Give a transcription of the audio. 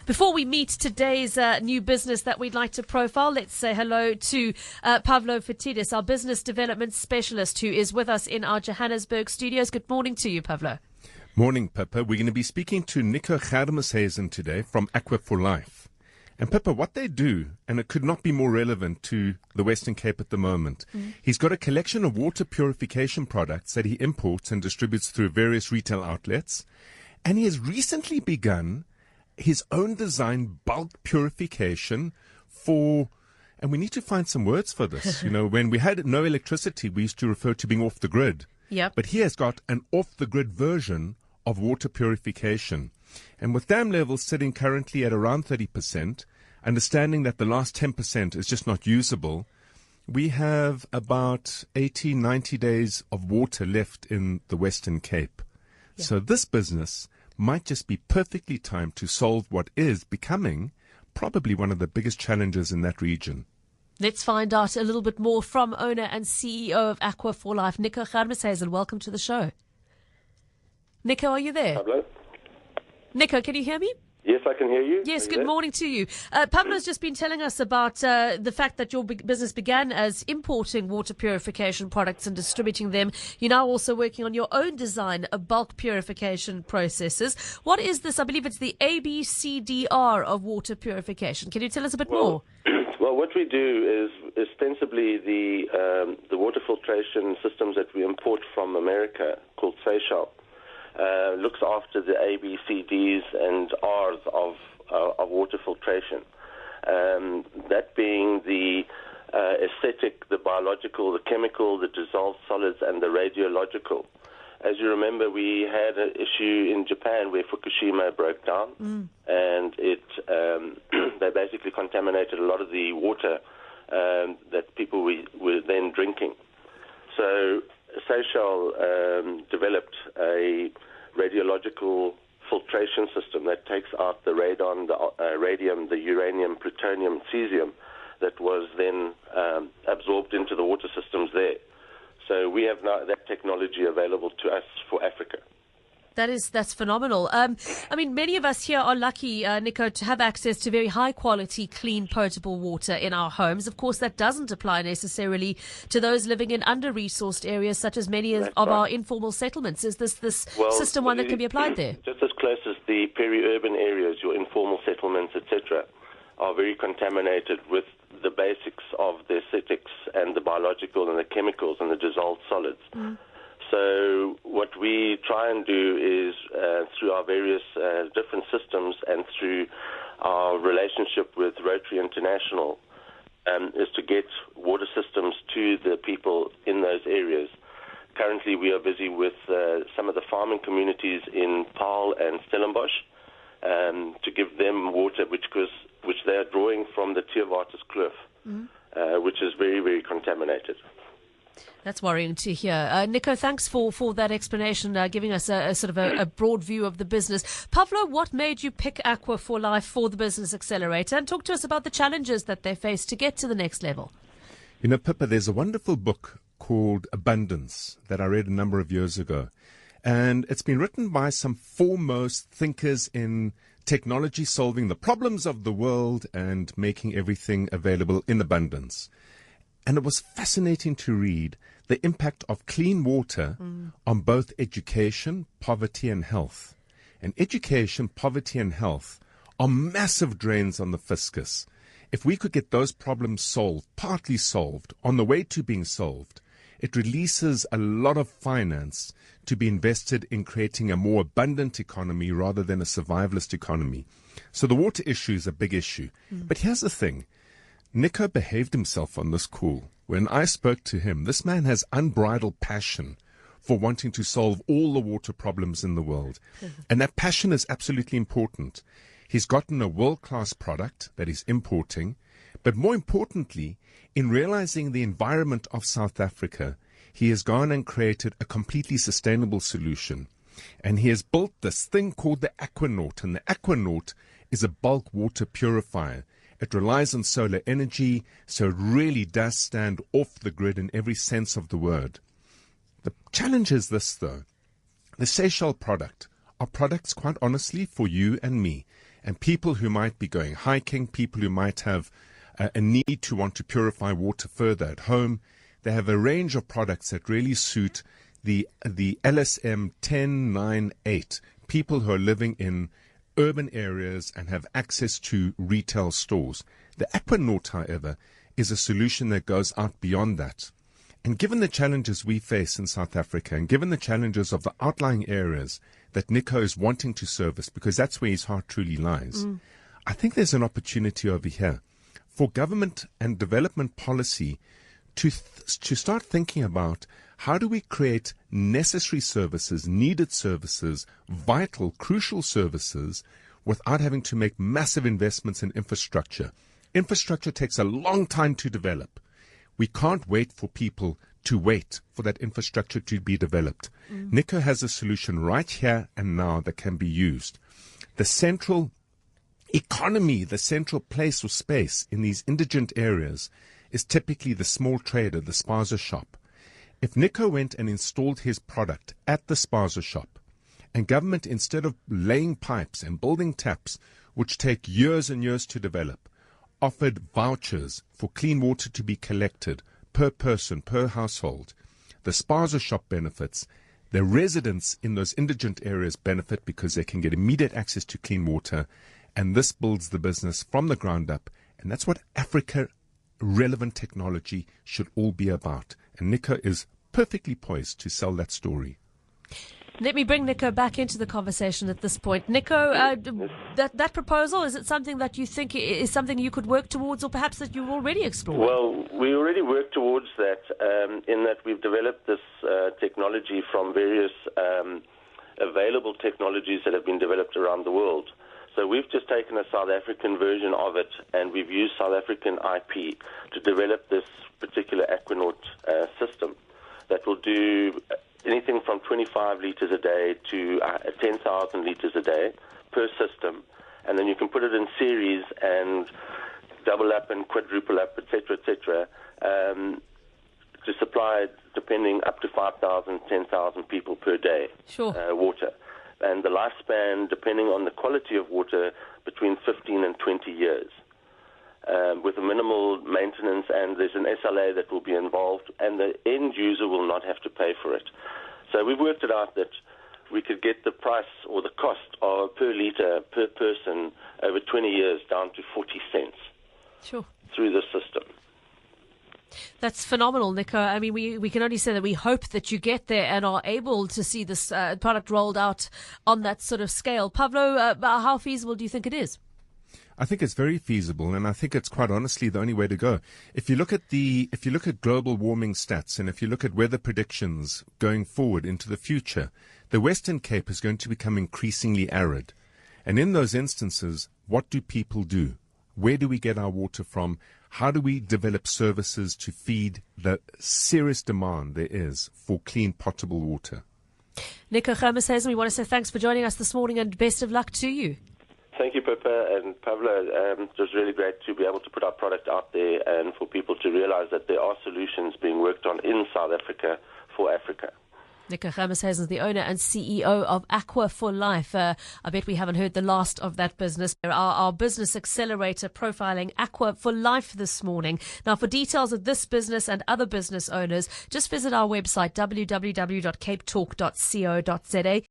Before we meet today's new business that we'd like to profile, let's say hello to Pavlo Fatidis, our business development specialist, who is with us in our Johannesburg studios. Good morning to you, Pavlo. Morning, Pippa. We're going to be speaking to Nico Germishuizen today from Aqua4Life. And Pippa, what they do, and it could not be more relevant to the Western Cape at the moment, he's got a collection of water purification products that he imports and distributes through various retail outlets. And he has recently begun his own design bulk purification for, and we need to find some words for this. You know, when we had no electricity, we used to refer to being off the grid. Yep. But he has got an off the grid version of water purification. And with dam levels sitting currently at around 30%, understanding that the last 10% is just not usable, we have about 80, 90 days of water left in the Western Cape. Yep. So this business might just be perfectly timed to solve what is becoming probably one of the biggest challenges in that region. Let's find out a little bit more from owner and CEO of Aqua4Life, Nico Germishuizen. Welcome to the show. Nico, are you there? Pablo? Nico, can you hear me? Yes, I can hear you. Yes, good morning to you. Pablo's just been telling us about the fact that your business began as importing water purification products and distributing them. You're now also working on your own design of bulk purification processes. What is this? I believe it's the ABCDR of water purification. Can you tell us a bit more? Well, what we do is ostensibly the water filtration systems that we import from America, called Seychelles, looks after the A, B, C, Ds, and Rs of water filtration. That being the aesthetic, the biological, the chemical, the dissolved solids, and the radiological. As you remember, we had an issue in Japan where Fukushima broke down, and they basically contaminated a lot of the water that people were then drinking. So Seychelles developed a radiological filtration system that takes out the radon, the radium, the uranium, plutonium, cesium that was then absorbed into the water systems there. So we have now that technology available to us for Africa. That's phenomenal. I mean, many of us here are lucky, Nico, to have access to very high quality, clean, potable water in our homes. Of course, that doesn't apply necessarily to those living in under-resourced areas, such as many of our informal settlements. Is this system one that can be applied there? Just as close as the peri-urban areas, your informal settlements, etc., are very contaminated with the basics of the aesthetics and the biological and the chemicals and the dissolved solids. So what we try and do is, through our various different systems and through our relationship with Rotary International, is to get water systems to the people in those areas. Currently, we are busy with some of the farming communities in Paarl and Stellenbosch to give them water, which they are drawing from the Theewates Kloof, which is very, very contaminated. That's worrying to hear. Nico, thanks for that explanation, giving us a sort of a broad view of the business. Pavlo, what made you pick Aqua4Life for the Business Accelerator? And talk to us about the challenges that they face to get to the next level. You know, Pippa, there's a wonderful book called Abundance that I read a number of years ago. And it's been written by some foremost thinkers in technology, solving the problems of the world and making everything available in abundance. And it was fascinating to read the impact of clean water on both education, poverty, and health. And education, poverty, and health are massive drains on the fiscus. If we could get those problems solved, partly solved, on the way to being solved, it releases a lot of finance to be invested in creating a more abundant economy rather than a survivalist economy. So the water issue is a big issue. But here's the thing. Nico behaved himself on this call. When I spoke to him, this man has unbridled passion for wanting to solve all the water problems in the world. And that passion is absolutely important. He's gotten a world-class product that he's importing, but more importantly, in realizing the environment of South Africa, he has gone and created a completely sustainable solution. And he has built this thing called the Aquanaut, and the Aquanaut is a bulk water purifier. It relies on solar energy, so it really does stand off the grid in every sense of the word. The challenge is this, though. The Seychelles product are products, quite honestly, for you and me. And people who might be going hiking, people who might have a need to want to purify water further at home, they have a range of products that really suit the LSM 1098, people who are living in urban areas and have access to retail stores. The Aquanaut, however, is a solution that goes out beyond that. And given the challenges we face in South Africa, and given the challenges of the outlying areas that Nico is wanting to service, because that's where his heart truly lies, I think there's an opportunity over here for government and development policy to start thinking about how do we create necessary services, needed services, vital, crucial services, without having to make massive investments in infrastructure. Infrastructure takes a long time to develop. We can't wait for people to wait for that infrastructure to be developed. Nico has a solution right here and now that can be used. The central economy, the central place or space in these indigent areas is typically the small trader, the spaza shop. If Nico went and installed his product at the spaza shop, and government, instead of laying pipes and building taps, which take years and years to develop, offered vouchers for clean water to be collected per person, per household, the spaza shop benefits. The residents in those indigent areas benefit because they can get immediate access to clean water, and this builds the business from the ground up. And that's what Africa-relevant technology should all be about. And Nico is perfectly poised to sell that story. Let me bring Nico back into the conversation at this point. Nico, that proposal, is it something that you think is something you could work towards, or perhaps that you've already explored? Well, we already work towards that in that we've developed this technology from various available technologies that have been developed around the world. So we've just taken a South African version of it, and we've used South African IP to develop this particular Aquanaut system that will do anything from 25 litres a day to 10,000 litres a day per system. And then you can put it in series and double up and quadruple up, etc., to supply, depending, up to 5,000, 10,000 people per day, water. And the lifespan, depending on the quality of water, between 15 and 20 years. With a minimal maintenance, and there's an SLA that will be involved, and the end user will not have to pay for it. So we've worked it out that we could get the price or the cost of per litre per person over 20 years down to 40 cents through the system. That's phenomenal, Nico. I mean, we can only say that we hope that you get there and are able to see this product rolled out on that sort of scale. Pavlo, how feasible do you think it is? I think it's very feasible, and I think it's quite honestly the only way to go. If you look at global warming stats, and if you look at weather predictions going forward into the future, the Western Cape is going to become increasingly arid. And in those instances, what do people do? Where do we get our water from? How do we develop services to feed the serious demand there is for clean, potable water? Nico Germishuizen, we want to say thanks for joining us this morning, and best of luck to you. Thank you, Pippa and Pavlo. It was really great to be able to put our product out there and for people to realize that there are solutions being worked on in South Africa for Africa. Nico Germishuizen is the owner and CEO of Aqua4Life. I bet we haven't heard the last of that business. Our business accelerator profiling Aqua4Life this morning. Now, for details of this business and other business owners, just visit our website, www.capetalk.co.za.